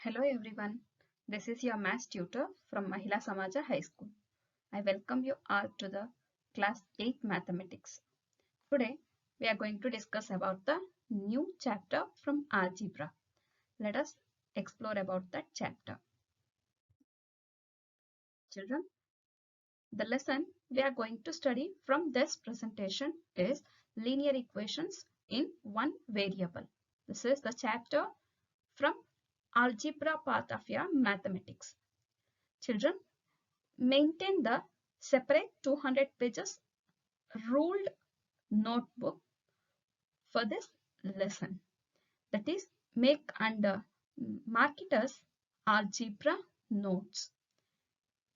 Hello everyone, this is your math tutor from Mahila Samaja High School. I welcome you all to the class 8 mathematics. Today we are going to discuss about the new chapter from algebra. Let us explore about that chapter. Children, the lesson we are going to study from this presentation is linear equations in one variable. This is the chapter from algebra part of your mathematics. Children, maintain the separate 200 pages ruled notebook for this lesson. That is, make and mark it as algebra notes.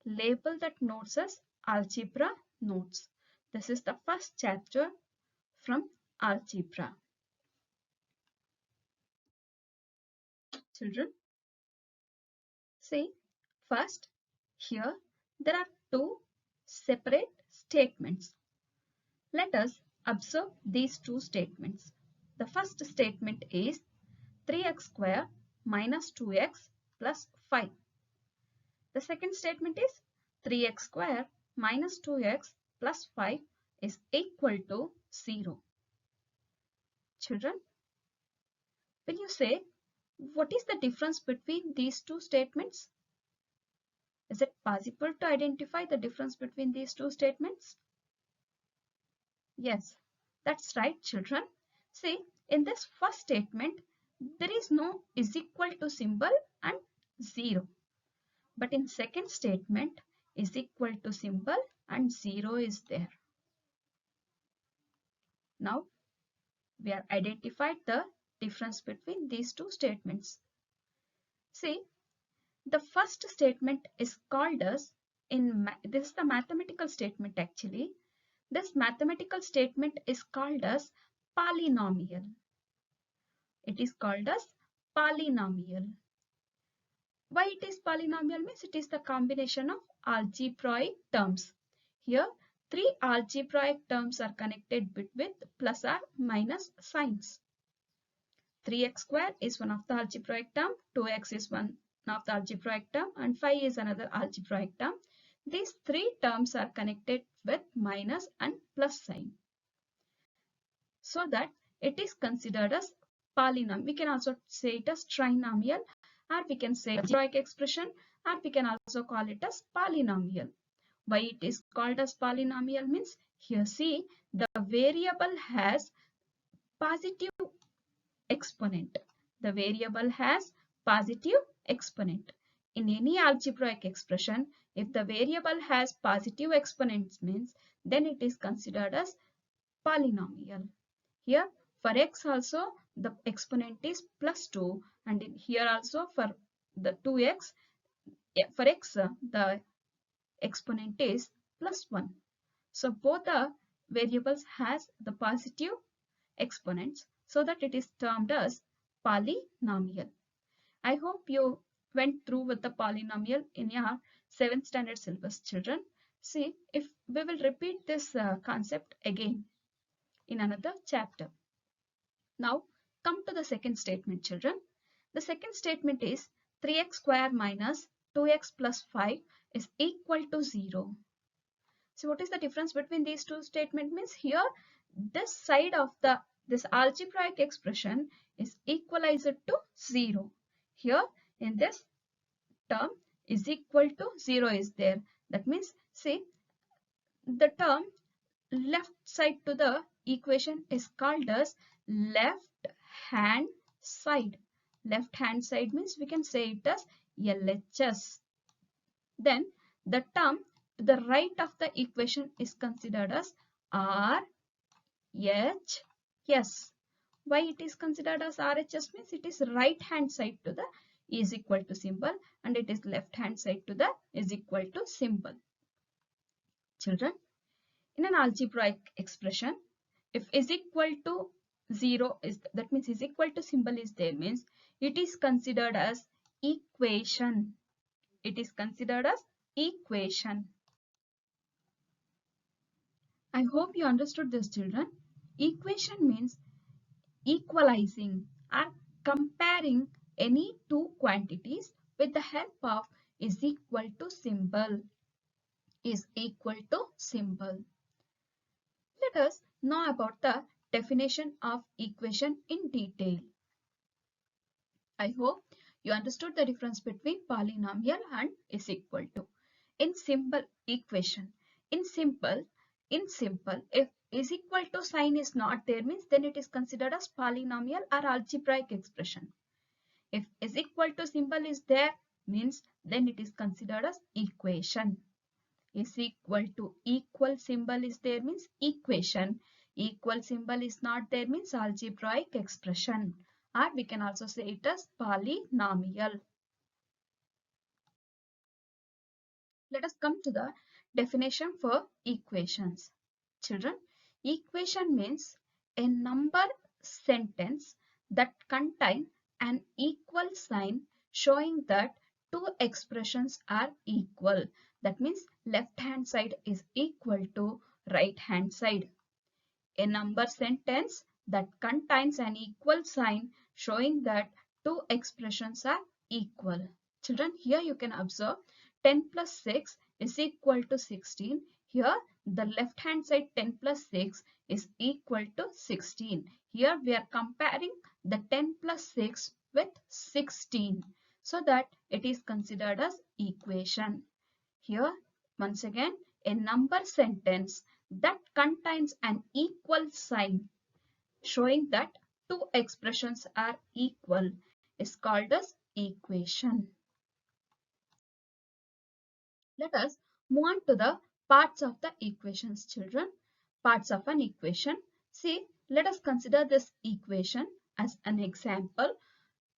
Label that notes as algebra notes. This is the first chapter from algebra. Children, see, first here there are two separate statements. Let us observe these two statements. The first statement is 3x square minus 2x plus 5. The second statement is 3x square minus 2x plus 5 is equal to 0. Children, will you say what is the difference between these two statements? Is it possible to identify the difference between these two statements? Yes, that's right, children. See, in this first statement, there is no is equal to symbol and 0. But in second statement, is equal to symbol and 0 is there. Now, we have identified the difference between these two statements. See, the first statement is called as, this is the mathematical statement actually. This mathematical statement is called as polynomial. It is called as polynomial. Why it is polynomial means it is the combination of algebraic terms. Here, three algebraic terms are connected with plus or minus signs. 3x square is one of the algebraic term, 2x is one of the algebraic term, and 5 is another algebraic term. These three terms are connected with minus and plus sign, so that it is considered as polynomial. We can also say it as trinomial, or we can say algebraic expression, or we can also call it as polynomial. Why it is called as polynomial means, here see, the variable has positive exponent. The variable has positive exponent. In any algebraic expression, if the variable has positive exponents means, then it is considered as polynomial. Here for x also the exponent is plus 2, and in here also for the 2x, for x the exponent is plus 1. So both the variables has the positive exponents, so that it is termed as polynomial. I hope you went through with the polynomial in your 7th standard syllabus, children. See, if we will repeat this concept again in another chapter. Now come to the second statement, children. The second statement is 3x square minus 2x plus 5 is equal to 0. So what is the difference between these two statements means, here this side of this algebraic expression is equalized to 0. Here in this term is equal to 0 is there. That means, see, the term left side to the equation is called as left hand side. Left hand side means we can say it as LHS. Then the term to the right of the equation is considered as RHS. Why it is considered as RHS means it is right hand side to the is equal to symbol, and it is left hand side to the is equal to symbol. Children, in an algebraic expression, if is equal to 0 is, that means is equal to symbol is there means, it is considered as equation. It is considered as equation. I hope you understood this, children. Equation means equalizing or comparing any two quantities with the help of is equal to symbol. Is equal to symbol. Let us know about the definition of equation in detail. I hope you understood the difference between polynomial and is equal to. In simple equation, in simple, if is equal to sign is not there means then it is considered as polynomial or algebraic expression. If is equal to symbol is there means then it is considered as equation. Is equal to equal symbol is there means equation. Equal symbol is not there means algebraic expression, or we can also say it as polynomial. Let us come to the definition for equations. Children, equation means a number sentence that contain an equal sign showing that two expressions are equal. That means left hand side is equal to right hand side. A number sentence that contains an equal sign showing that two expressions are equal. Children, here you can observe 10 plus 6 is equal to 16. Here the left hand side 10 plus 6 is equal to 16. Here we are comparing the 10 plus 6 with 16 so that it is considered as equation. Here once again a number sentence that contains an equal sign showing that two expressions are equal is called as equation. Let us move on to the parts of the equations, children. Parts of an equation. See, let us consider this equation as an example.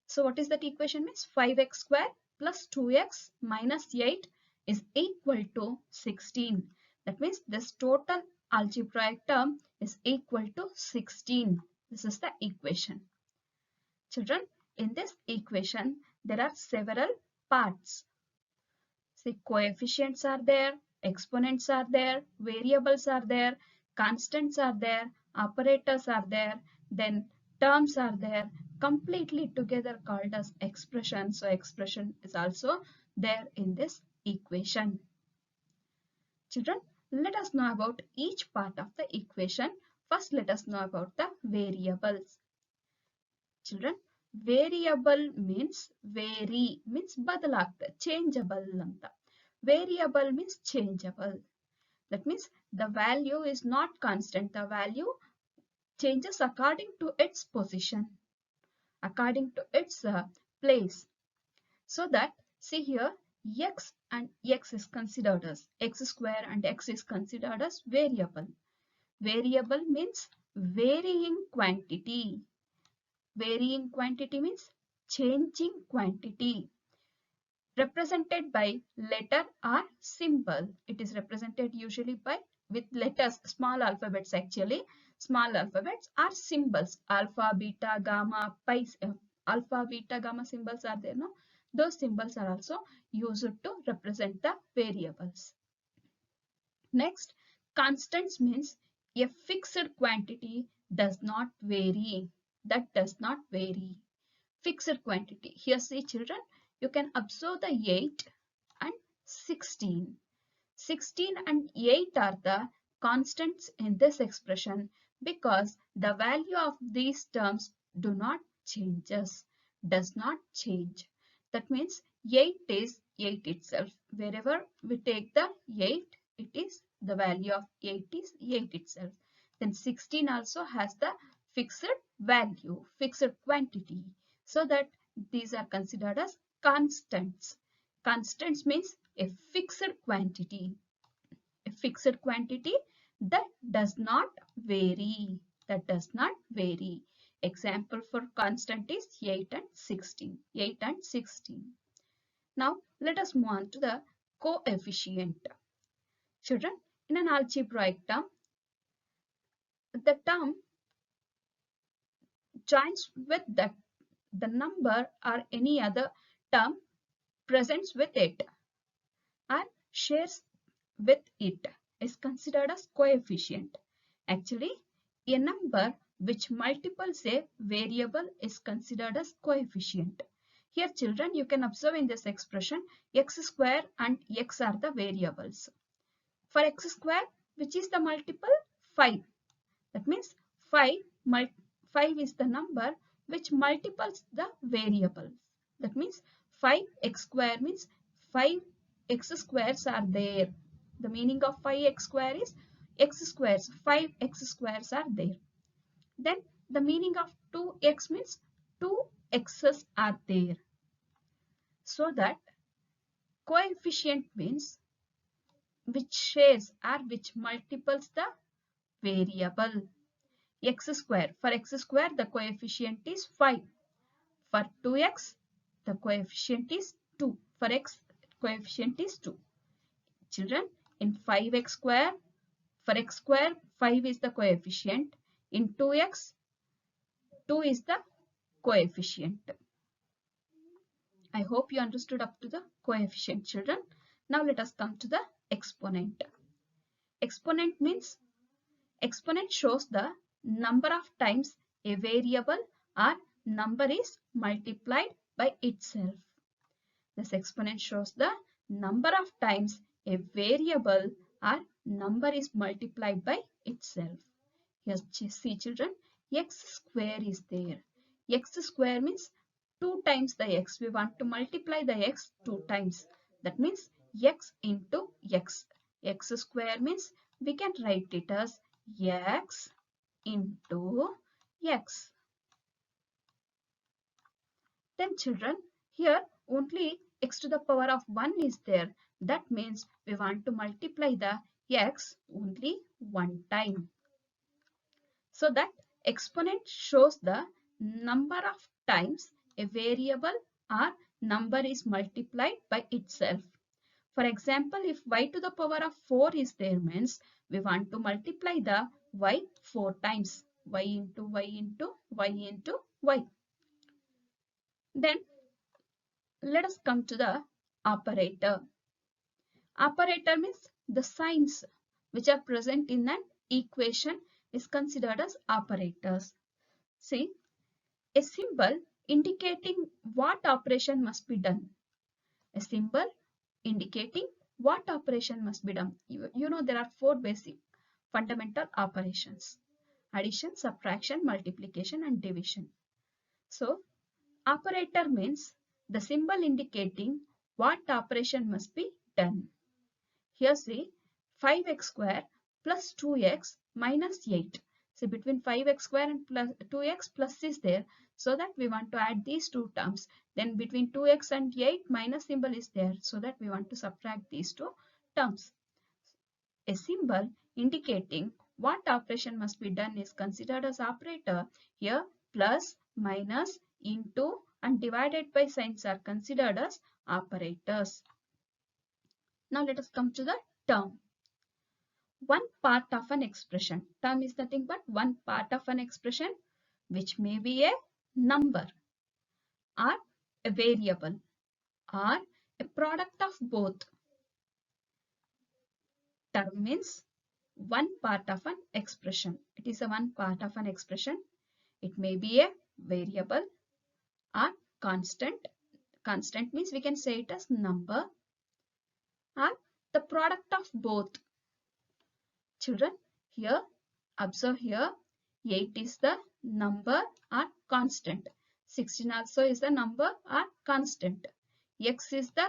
So what is that equation means? 5x square plus 2x minus 8 is equal to 16. That means this total algebraic term is equal to 16. This is the equation. Children, in this equation, there are several parts. See, coefficients are there, exponents are there, variables are there, constants are there, operators are there, then terms are there, completely together called as expression. So expression is also there in this equation. Children, let us know about each part of the equation. First, let us know about the variables. Children, variable means vary means badalagta, changeable anta. Variable means changeable. That means the value is not constant. The value changes according to its position, according to its place. So that, see here, x and x is considered as x square and x is considered as variable. Variable means varying quantity. Varying quantity means changing quantity. Represented by letter or symbol. It is represented usually by with letters, small alphabets actually. Small alphabets are symbols. Alpha, beta, gamma, pi. Alpha, beta, gamma symbols are there, no? Those symbols are also used to represent the variables. Next, constants means a fixed quantity does not vary. That does not vary. Fixed quantity. Here see children, you can observe the 8 and 16. 16 and 8 are the constants in this expression because the value of these terms do not changes, does not change. That means 8 is 8 itself. Wherever we take the 8, it is the value of 8 is 8 itself. Then 16 also has the fixed value, fixed quantity. So that these are considered as constants. Constants means a fixed quantity. A fixed quantity that does not vary. That does not vary. Example for constant is 8 and 16. 8 and 16. Now let us move on to the coefficient. Children, in an algebraic term, the term joins with the number or any other term presents with it and shares with it is considered as coefficient. Actually, a number which multiples a variable is considered as coefficient. Here children, you can observe in this expression x square and x are the variables. For x square, which is the multiple? 5. That means 5 is the number which multiples the variable. That means 5x square means 5 x squares are there. The meaning of 5x square is x squares, 5x squares are there. Then the meaning of 2x means 2 x's are there. So that coefficient means which shares or which multiples the variable. X square. For x square, the coefficient is 5. For 2x, the coefficient is 2. For x, coefficient is 2. Children, in 5x square, for x square, 5 is the coefficient. In 2x, 2 is the coefficient. I hope you understood up to the coefficient, children. Now let us come to the exponent. Exponent means exponent shows the number of times a variable or number is multiplied by itself. This exponent shows the number of times a variable or number is multiplied by itself. Here see children, x square is there. X square means 2 times the x. We want to multiply the x 2 times. That means x into x. X square means we can write it as x into x. Then children, here only x to the power of 1 is there. That means we want to multiply the x only 1 time. So that exponent shows the number of times a variable or number is multiplied by itself. For example, if y to the power of 4 is there means we want to multiply the y 4 times. Y into y into y into y. Then let us come to the operator. Operator means the signs which are present in an equation is considered as operators. See, a symbol indicating what operation must be done. A symbol indicating what operation must be done. You know there are 4 basic fundamental operations: addition, subtraction, multiplication and division. So, operator means the symbol indicating what operation must be done. Here see 5x square plus 2x minus 8. See between 5x square and plus 2x plus is there. So that we want to add these two terms. Then between 2x and 8 minus symbol is there. So that we want to subtract these two terms. A symbol indicating what operation must be done is considered as operator. Here plus, minus, into and divided by signs are considered as operators. Now let us come to the term. One part of an expression. Term is nothing but one part of an expression which may be a number or a variable or a product of both. Term means one part of an expression. It is a one part of an expression. It may be a variable or constant. Constant means we can say it as number or the product of both. Children, here observe here 8 is the number or constant. 16 also is the number or constant. X is the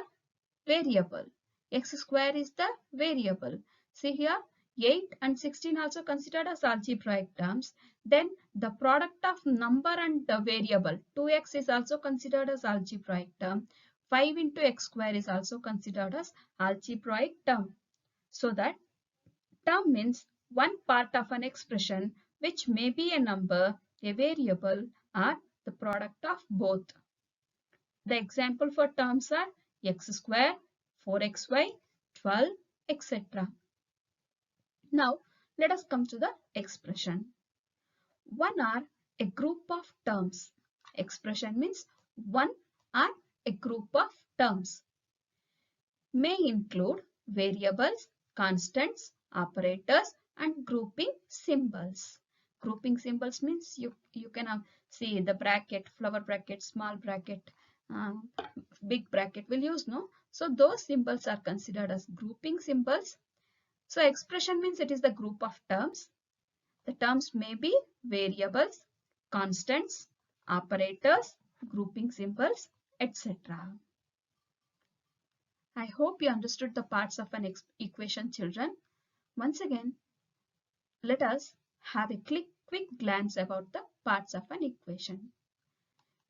variable. X square is the variable. See here 8 and 16 also considered as algebraic terms. Then the product of number and the variable 2x is also considered as algebraic term. 5 into x square is also considered as algebraic term. So that term means one part of an expression which may be a number, a variable or the product of both. The example for terms are x square, 4xy, 12, etc. Now let us come to the expression. One are a group of terms. Expression means one or a group of terms. May include variables, constants, operators and grouping symbols. Grouping symbols means you can see the bracket, flower bracket, small bracket big bracket will use, no? So those symbols are considered as grouping symbols. So expression means it is the group of terms. The terms may be variables, constants, operators, grouping symbols, etc. I hope you understood the parts of an equation, children. Once again, let us have a quick glance about the parts of an equation.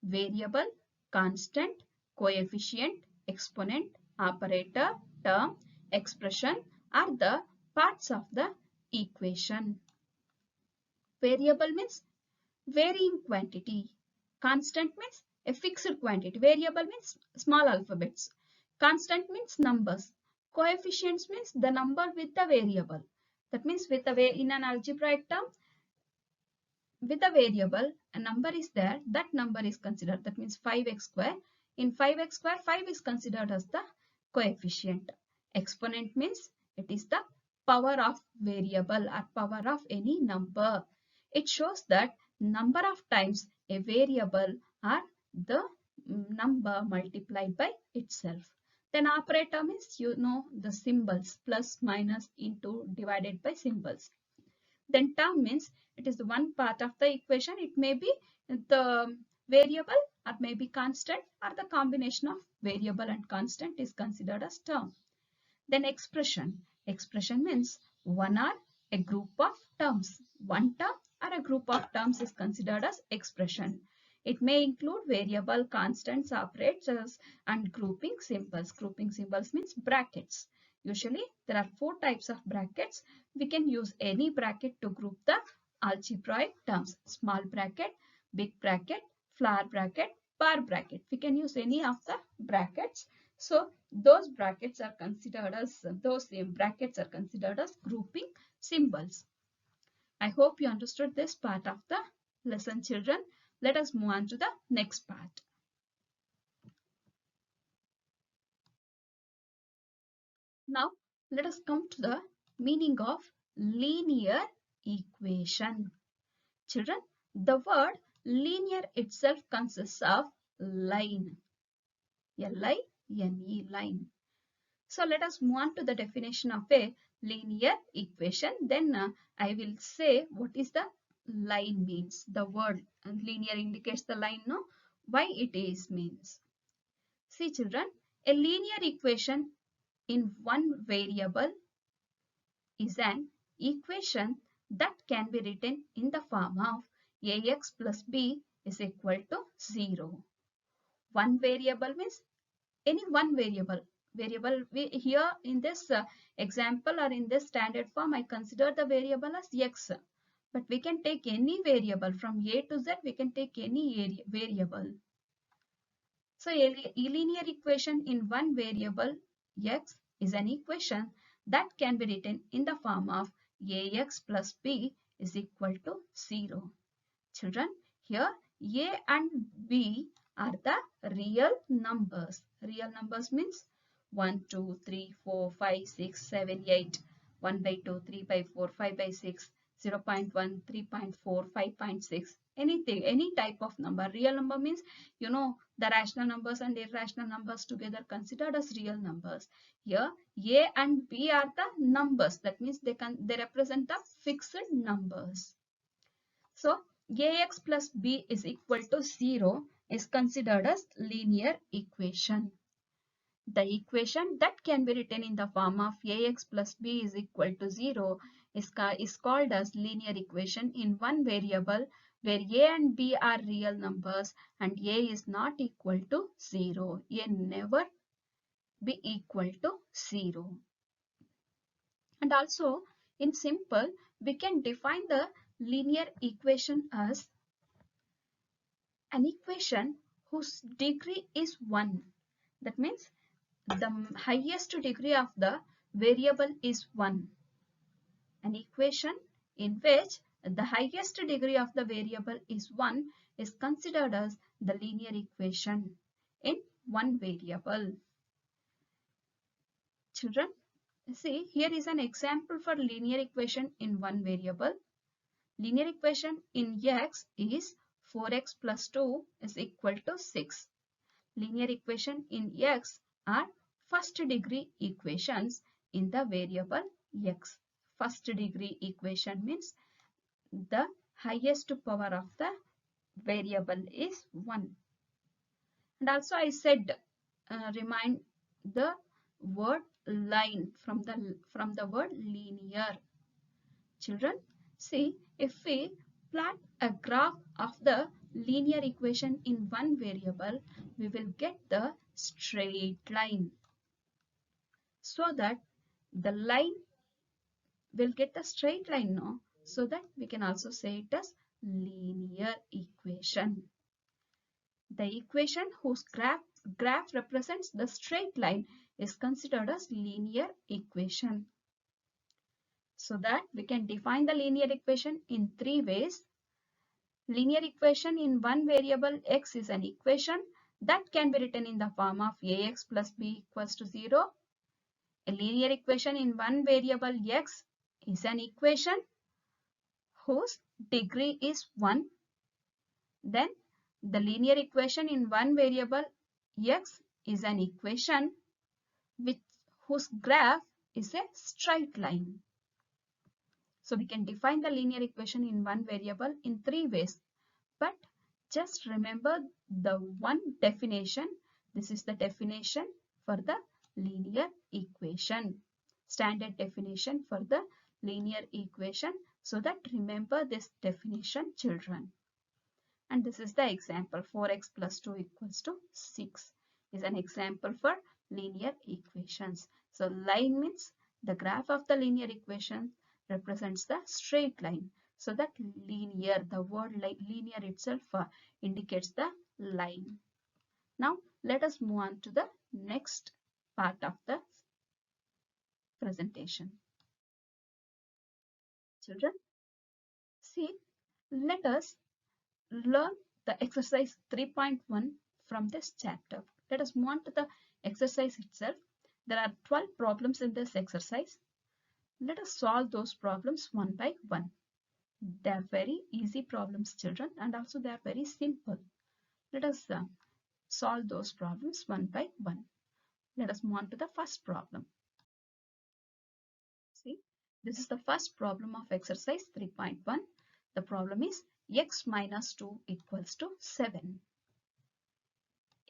Variable, constant, coefficient, exponent, operator, term, expression are the parts of the equation. Variable means varying quantity. Constant means a fixed quantity. Variable means small alphabets. Constant means numbers. Coefficients means the number with the variable. That means with a in an algebraic term, with a variable, a number is there, that number is considered. That means 5x square. In 5x square, 5 is considered as the coefficient. Exponent means it is the power of variable or power of any number. It shows that number of times a variable or the number multiplied by itself. Then operator means you know the symbols, plus, minus, into, divided by symbols. Then term means it is the one part of the equation. It may be the variable or may be constant, or the combination of variable and constant is considered as term. Then expression. Expression means one or a group of terms. One term or a group of terms is considered as expression. It may include variable, constants, operators, and grouping symbols. Grouping symbols means brackets. Usually there are 4 types of brackets. We can use any bracket to group the algebraic terms. Small bracket, big bracket, flower bracket, bar bracket. We can use any of the brackets. So those brackets are considered as grouping symbols. I hope you understood this part of the lesson, children. Let us move on to the next part. Now let us come to the meaning of linear equation. Children, the word linear itself consists of line. L-I-N-E, line. So let us move on to the definition of a linear equation. Then I will say what is the line means. The word linear indicates the line, no? Why it is means. See children, a linear equation in one variable is an equation that can be written in the form of ax plus b is equal to 0. One variable means any one variable. Here in this example or in this standard form, I consider the variable as x. But we can take any variable from a to z. We can take any variable. So a linear equation in one variable x is an equation that can be written in the form of ax plus b is equal to 0. Children, here a and b are the real numbers. Real numbers means 1, 2, 3, 4, 5, 6, 7, 8, 1 by 2, 3 by 4, 5 by 6, 0 0.1, 3.4, 5.6, anything, any type of number. Real number means, you know, the rational numbers and irrational numbers together considered as real numbers. Here, a and b are the numbers. That means they represent the fixed numbers. So, ax plus b is equal to 0 is considered as linear equation. The equation that can be written in the form of ax plus b is equal to 0 is called as linear equation in one variable where a and b are real numbers and a is not equal to 0. A never be equal to 0. And also in simple, we can define the linear equation as an equation whose degree is 1. That means the highest degree of the variable is 1. An equation in which the highest degree of the variable is 1 is considered as the linear equation in one variable. Children, see, here is an example for linear equation in one variable. Linear equation in x is 4x plus 2 is equal to 6. linear equation in x are first degree equations in the variable x. First degree equation means the highest power of the variable is 1. And also I said remind the word line from the word linear. Children, see, if we plot a graph of the linear equation in one variable, we will get the straight line. So that the line will get the straight line, no? So that we can also say it as linear equation. The equation whose graph represents the straight line is considered as linear equation. So that we can define the linear equation in 3 ways. Linear equation in one variable x is an equation that can be written in the form of ax plus b equals to 0. A linear equation in one variable x is an equation whose degree is 1. Then the linear equation in one variable x is an equation whose graph is a straight line. So we can define the linear equation in one variable in 3 ways. But just remember the one definition. This is the definition for the linear equation. Standard definition for the linear equation. So that remember this definition, children. And this is the example. 4x plus 2 equals to 6 is an example for linear equations. So line means the graph of the linear equation represents the straight line. So that linear, the word linear itself indicates the line. Now let us move on to the next part of the presentation. Children, see, let us learn the exercise 3.1 from this chapter. Let us move on to the exercise itself. There are 12 problems in this exercise. Let us solve those problems one by one. They are very easy problems, children, and also they are very simple. Let us solve those problems one by one. Let us move on to the first problem. See, this is the first problem of exercise 3.1. The problem is x minus 2 equals to 7.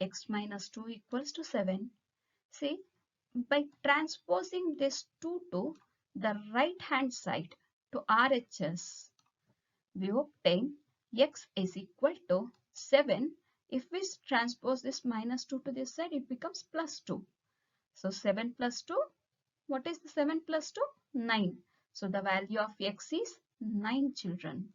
X minus 2 equals to 7. See, by transposing this 2 to the right hand side to RHS, we obtain x is equal to 7. If we transpose this minus 2 to this side, it becomes plus 2. So 7 plus 2, what is the 7 plus 2? 9. So the value of x is 9, children.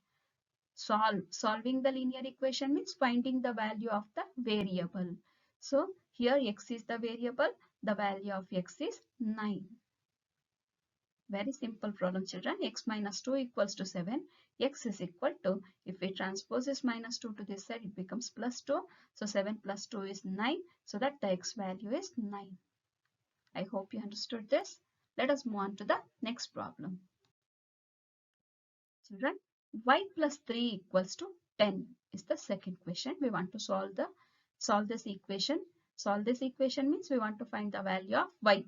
Solving the linear equation means finding the value of the variable. So here x is the variable, the value of x is 9. Very simple problem, children. X minus 2 equals to 7. X is equal to, if we transpose this minus 2 to this side, it becomes plus 2. So 7 plus 2 is 9. So that the x value is 9. I hope you understood this. Let us move on to the next problem. Children, y plus 3 equals to 10 is the second question. We want to solve this equation. Solve this equation means we want to find the value of y.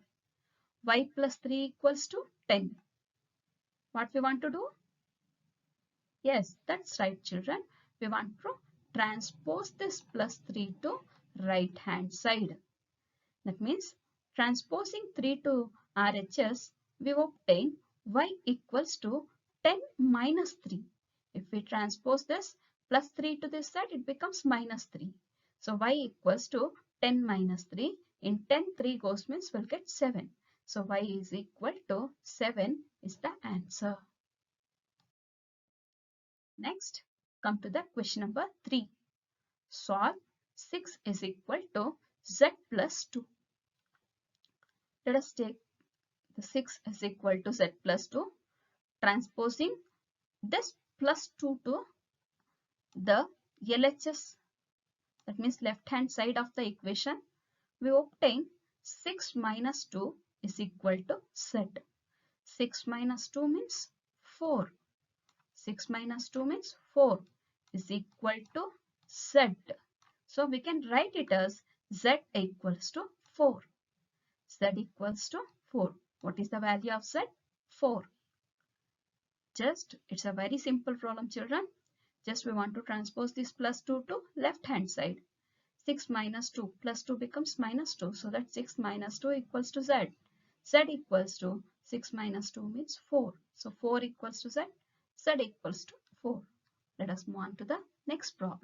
Y plus 3 equals to 10. What we want to do? Yes, that's right, children. We want to transpose this plus 3 to right hand side. That means transposing 3 to RHS, we obtain y equals to 10 minus 3. If we transpose this plus 3 to this side, it becomes minus 3. So y equals to 10 minus 3. In 10, 3 goes means we'll get 7. So y is equal to 7 is the answer. Next, come to the question number 3. Solve 6 is equal to z plus 2. Let us take the 6 is equal to z plus 2. Transposing this plus 2 to the LHS, that means left hand side of the equation, we obtain 6 minus 2 is equal to z. 6 minus 2 means 4. 6 minus 2 means 4 is equal to z. So we can write it as z equals to 4. Z equals to 4. What is the value of z? 4. It's a very simple problem, children. Just we want to transpose this plus 2 to left hand side. 6 minus 2 plus 2 becomes minus 2. So that 6 minus 2 equals to z. Z equals to 6 minus 2 means 4. So 4 equals to z. Z equals to 4. Let us move on to the next problem.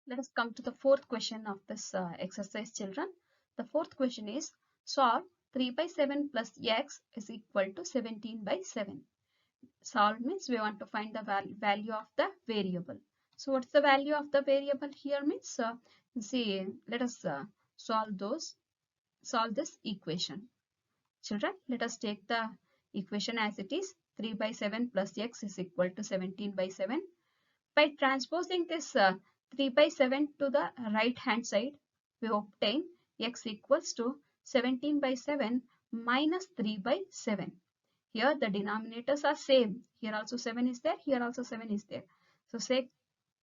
Let us come to the fourth question of this exercise, children. The fourth question is solve 3 by 7 plus x is equal to 17 by 7. Solve means we want to find the value of the variable. So what's the value of the variable here means let us solve this equation. Children, let us take the equation as it is. 3 by 7 plus x is equal to 17 by 7. By transposing this 3 by 7 to the right hand side, we obtain x equals to 17 by 7 minus 3 by 7. Here the denominators are same. Here also 7 is there. Here also 7 is there. So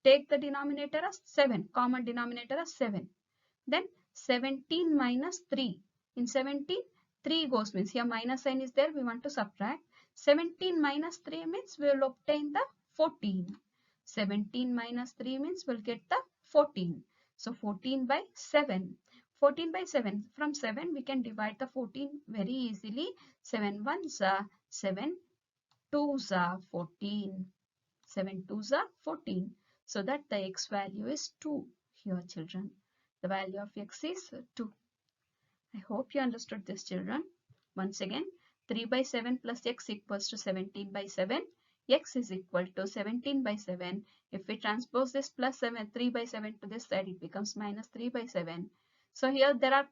take the denominator as 7. Common denominator as 7. Then 17 minus 3. In 17, 3 goes means here minus sign is there. We want to subtract. 17 minus 3 means we will obtain the 14. 17 minus 3 means we'll get the 14. So 14 by 7. 14 by 7. From 7 we can divide the 14 very easily. 7 ones are 7 twos are 14. 7 twos are 14. So that the x value is 2 here, children. The value of x is 2. I hope you understood this, children. Once again, 3 by 7 plus x equals to 17 by 7. X is equal to 17 by 7. If we transpose this plus 3 by 7 to this side, it becomes minus 3 by 7. So here there are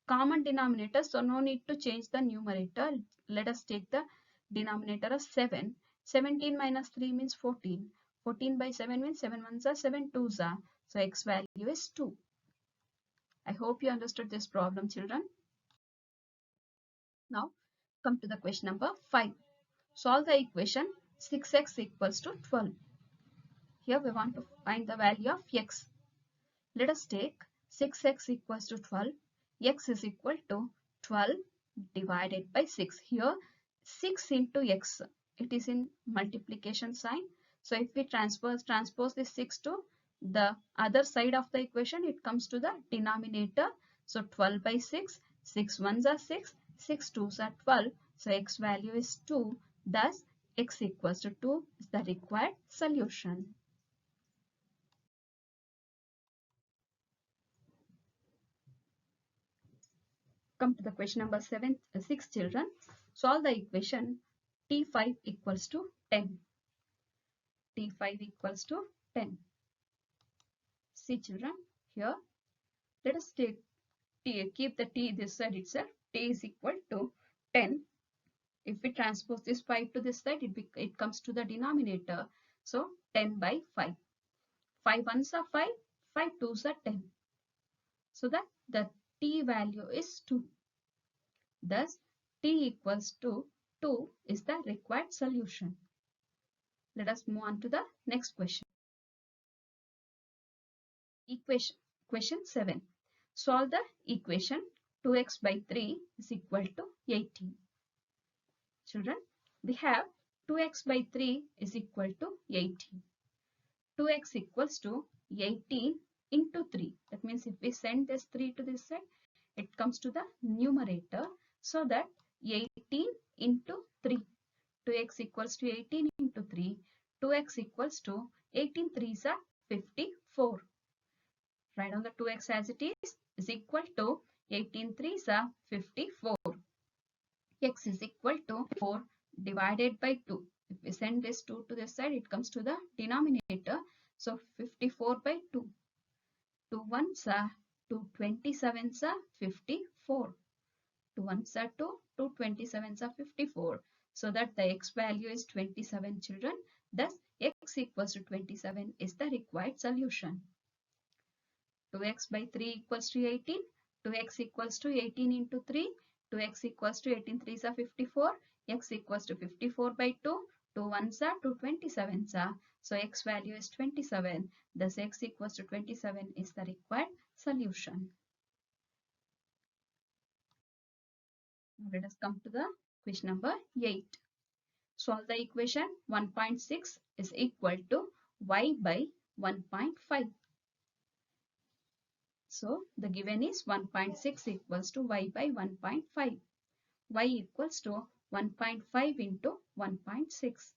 common denominators, so no need to change the numerator. Let us take the denominator as 7. 17 minus 3 means 14. 14 by 7 means 7 ones are 7 twos are. So x value is 2. I hope you understood this problem, children. Now come to the question number 5. Solve the equation 6x equals to 12. Here we want to find the value of x. Let us take 6x equals to 12. X is equal to 12 divided by 6. Here 6 into x. It is in multiplication sign. So if we transpose this 6 to the other side of the equation, it comes to the denominator. So 12 by 6. 6 ones are 6. 6 twos are 12. So x value is 2. Thus x equals to 2 is the required solution. Come to the question number 6, children. Solve the equation T5 equals to 10. T5 equals to 10. See, children, here let us take keep the t this side itself. T is equal to 10. If we transpose this 5 to this side, it comes to the denominator. So 10 by 5. 5 ones are 5. 5 twos are 10. So that the t value is 2. Thus, t equals to 2 is the required solution. Let us move on to the next question. Question 7. Solve the equation 2x by 3 is equal to 18. Children, we have 2x by 3 is equal to 18. 2x equals to 18 into 3. That means if we send this 3 to this side, it comes to the numerator. So that 18 into 3. 2x equals to 18 into 3. 2x equals to 18 3s are 54. Write down the 2x as it is equal to 18 3s are 54. X is equal to 4 divided by 2. If we send this 2 to this side, it comes to the denominator. So 54 by 2. 2 ones are 2 27s are 54. 2 ones are 2, 2 27s are 54. So that the x value is 27, children. Thus, x equals to 27 is the required solution. 2x by 3 equals to 18. 2x equals to 18 into 3. 2x equals to 18 3s are 54. X equals to 54 by 2. 2 ones are 2 27s are. So x value is 27. Thus x equals to 27 is the required solution. Now let us come to the question number 8. Solve the equation 1.6 is equal to y by 1.5. So the given is 1.6 equals to y by 1.5. Y equals to 1.5 into 1.6.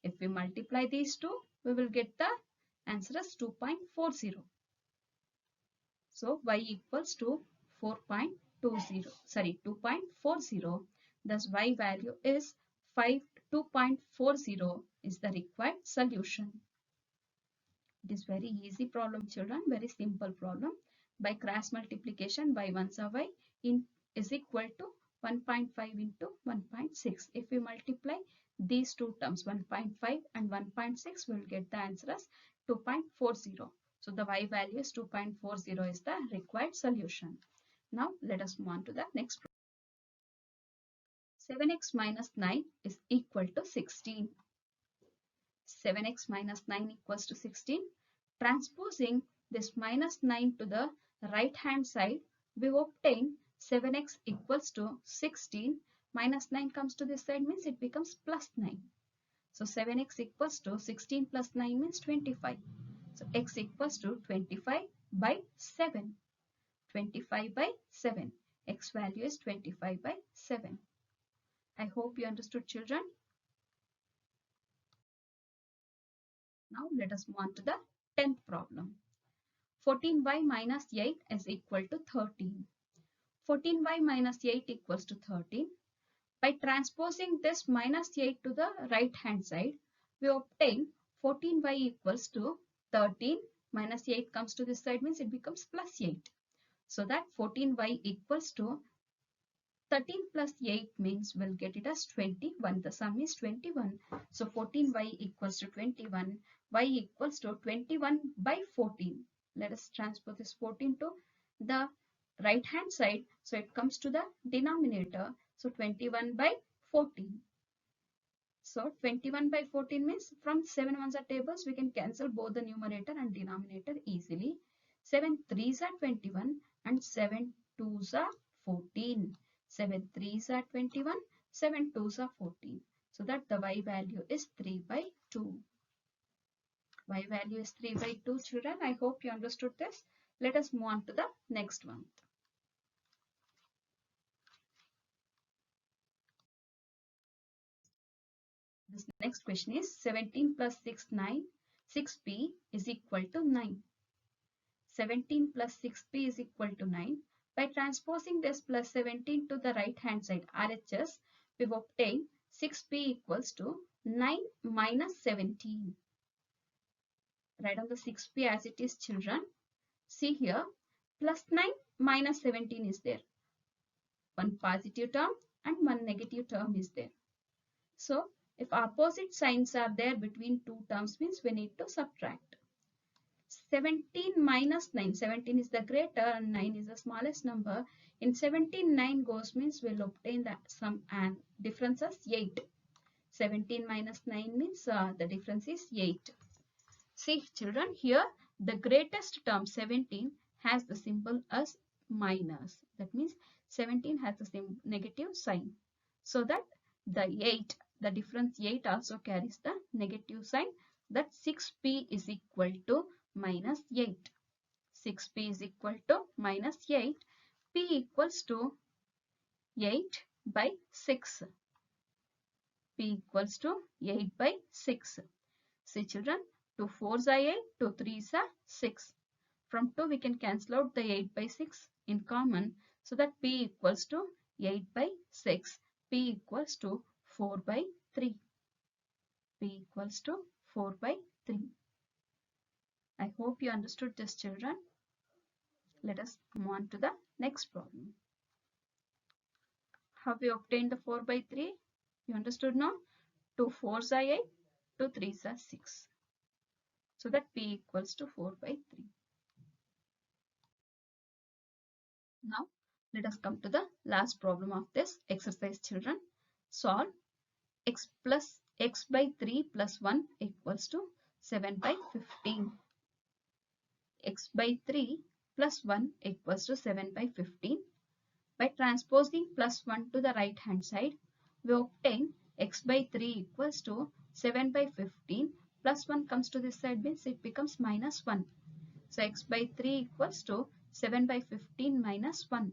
If we multiply these two, we will get the answer as 2.40. So y equals to 2.40. Thus y value is 2.40 is the required solution. It is very easy problem, children, very simple problem. By cross multiplication, y ones are y is equal to 1.5 into 1.6. If we multiply these two terms, 1.5 and 1.6, we will get the answer as 2.40. So the y value is 2.40 is the required solution. Now let us move on to the next problem. 7x minus 9 is equal to 16. 7x minus 9 equals to 16. Transposing this minus 9 to the right hand side, we obtain 7x equals to 16. Minus 9 comes to this side means it becomes plus 9. So 7x equals to 16 plus 9 means 25. So x equals to 25 by 7. 25 by 7. X value is 25 by 7. I hope you understood, children. Now let us move on to the 10th problem. 14y minus 8 is equal to 13. 14y minus 8 equals to 13. By transposing this minus 8 to the right hand side, we obtain 14y equals to 13 minus 8 comes to this side means it becomes plus 8. So that 14y equals to 13 plus 8 means we'll get it as 21. The sum is 21. So 14y equals to 21. Y equals to 21 by 14. Let us transpose this 14 to the right hand side. So it comes to the denominator. So 21 by 14. So 21 by 14 means from 7 ones are tables, we can cancel both the numerator and denominator easily. 7 3s are 21 and 7 2s are 14. 7 3s are 21, 7 2s are 14. So that the y value is 3 by 2. Y value is 3 by 2, children. I hope you understood this. Let us move on to the next one. This next question is 17 plus 6p is equal to 9. 17 plus 6p is equal to 9. By transposing this plus 17 to the right hand side RHS, we have obtained 6p equals to 9 minus 17. Write down the 6p as it is, children. See here, plus 9 minus 17 is there. One positive term and one negative term is there. So, if opposite signs are there between two terms means we need to subtract. 17 minus 9. 17 is the greater and 9 is the smallest number. In 17, 9 goes means we'll obtain the sum and difference as 8. 17 minus 9 means the difference is 8. See, children, here the greatest term 17 has the symbol as minus. That means 17 has the same negative sign. So that the 8, the difference 8 also carries the negative sign. That 6p is equal to minus 8. 6p is equal to minus 8. P equals to 8 by 6. P equals to 8 by 6. See, children, 2 4s are 8, 2 3s are 6. From 2 we can cancel out the 8 by 6 in common. So that P equals to 8 by 6. P equals to 4 by 3. P equals to 4 by 3. I hope you understood this, children. Let us move on to the next problem. How we obtained the 4 by 3? You understood now? 2 4s are 8, 2 3s are 6. So that P equals to 4 by 3. Now let us come to the last problem of this exercise, children. Solve x by 3 plus 1 equals to 7 by 15. X by 3 plus 1 equals to 7 by 15. By transposing plus 1 to the right hand side, we obtain x by 3 equals to 7 by 15 plus 1 comes to this side means it becomes minus 1. So x by 3 equals to 7 by 15 minus 1.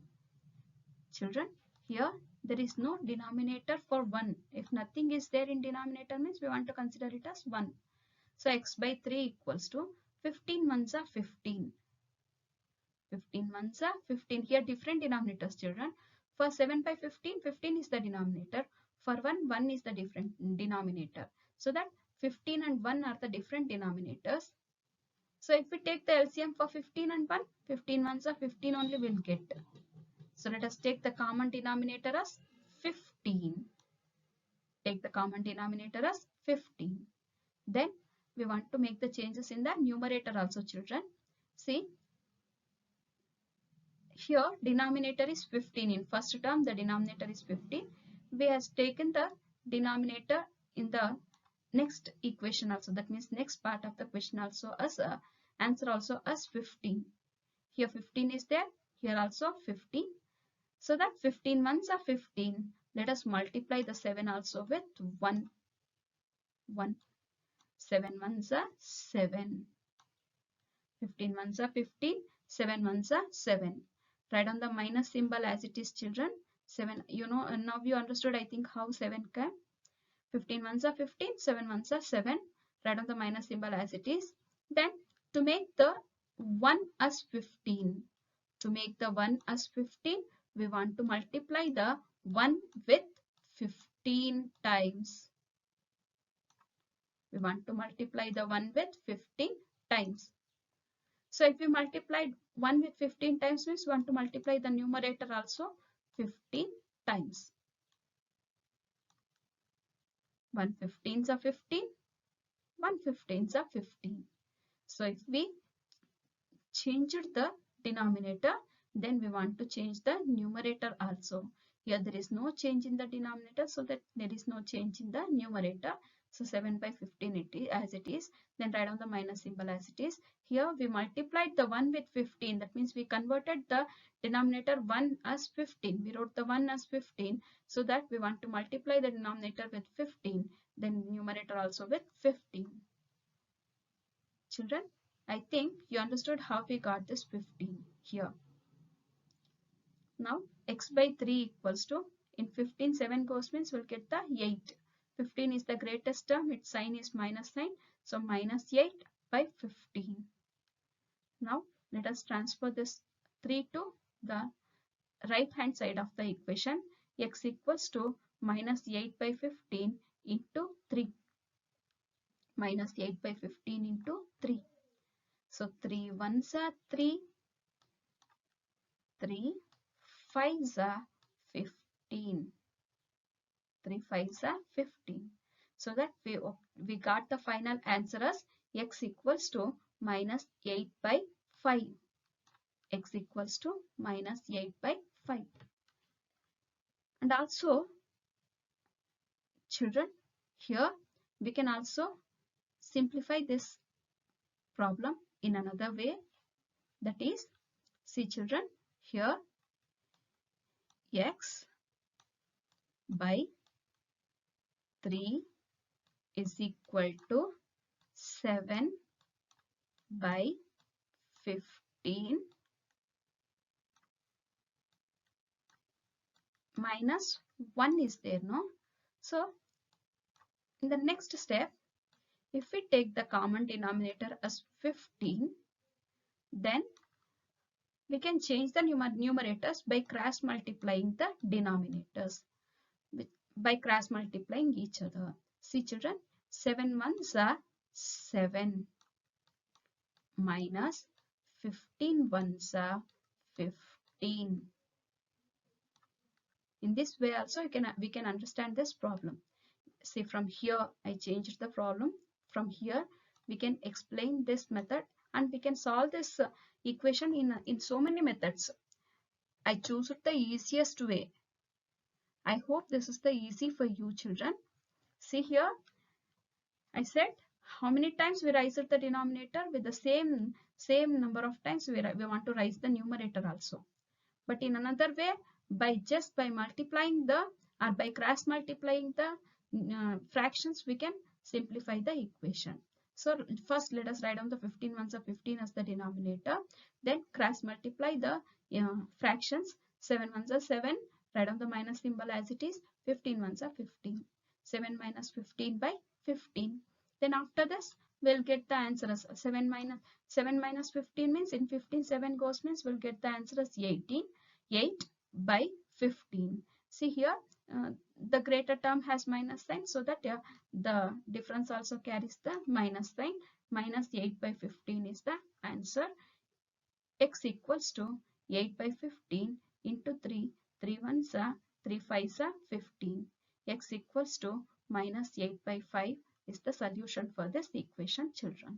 Children, here there is no denominator for 1. If nothing is there in denominator means we want to consider it as 1. So x by 3 equals to 15 ones are 15. 15 ones are 15. Here different denominators, children. For 7 by 15, 15 is the denominator. For 1, 1 is the different denominator. So that 15 and 1 are the different denominators. So if we take the LCM for 15 and 1, 15 ones are 15 only will get. So let us take the common denominator as 15. Take the common denominator as 15. Then we want to make the changes in the numerator also, children. See, here denominator is 15. In first term the denominator is 15. We have taken the denominator in the next equation also, that means next part of the question also as answer also as 15. Here 15 is there, here also 15. So that 15 ones are 15. Let us multiply the 7 also with 1. 7 ones are 7. 15 ones are 15. 7 ones are 7. Write on the minus symbol as it is, children. 7, you know, and now you understood, I think, how 7 came. 15 ones are 15. 7 ones are 7. Write on the minus symbol as it is. Then to make the 1 as 15. To make the 1 as 15, we want to multiply the 1 with 15 times. We want to multiply the 1 with 15 times. So if we multiply 1 with 15 times means we want to multiply the numerator also 15 times. 1 15s are 15. 1 15s are 15. So if we changed the denominator, then we want to change the numerator also. Here there is no change in the denominator, so that there is no change in the numerator. So 7 by 15 it is as it is. Then write down the minus symbol as it is. Here we multiplied the 1 with 15. That means we converted the denominator 1 as 15. We wrote the 1 as 15. So that we want to multiply the denominator with 15. Then numerator also with 15. Children, I think you understood how we got this 15 here. Now x by 3 equals to, in 15 7 goes means we'll get the 8. 15 is the greatest term, its sign is minus sign. So minus 8 by 15. Now let us transfer this 3 to the right hand side of the equation. X equals to minus 8 by 15 into 3. Minus 8 by 15 into 3. So 3 ones are 3. 3 5s are 15. 3 5s are 15. So that we got the final answer as x equals to minus 8 by 5. X equals to minus 8 by 5. And also, children, here we can also simplify this problem in another way. That is, see children, here x by 3 is equal to 7 by 15 minus 1 is there, no? So in the next step, if we take the common denominator as 15, then we can change the numerators by cross multiplying the denominators, by cross multiplying each other. See children, 7 ones are 7 minus 15 ones are 15. In this way also we can understand this problem. See, from here I changed the problem. From here we can explain this method and we can solve this equation in so many methods. I choose the easiest way. I hope this is the easy for you children. See here, I said How many times we raise the denominator? With the same number of times we want to raise the numerator also. But in another way, by multiplying the or by cross multiplying the fractions, we can simplify the equation. So first let us write down the 15 ones of 15 as the denominator, then cross multiply the fractions. 7 ones are 7, write down the minus symbol as it is. 15 ones are 15. 7 minus 15 by 15. Then after this we'll get the answer as 7 minus 15 means in 15 7 goes means we'll get the answer as 18. 8 by 15. See here the greater term has minus sign, so that the difference also carries the minus sign. Minus 8 by 15 is the answer. X equals to 8 by 15 into 3. 3 ones are 3 5s are 15. X equals to minus 8 by 5 is the solution for this equation, children.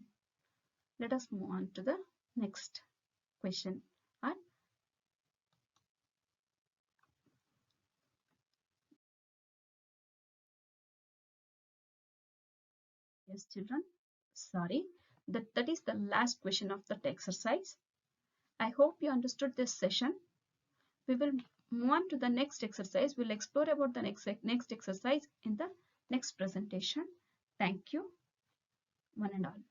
Let us move on to the next question. Yes, children. Sorry. That is the last question of that exercise. I hope you understood this session. We will move on to the next exercise. We'll explore about the next exercise in the next presentation. Thank you, one and all.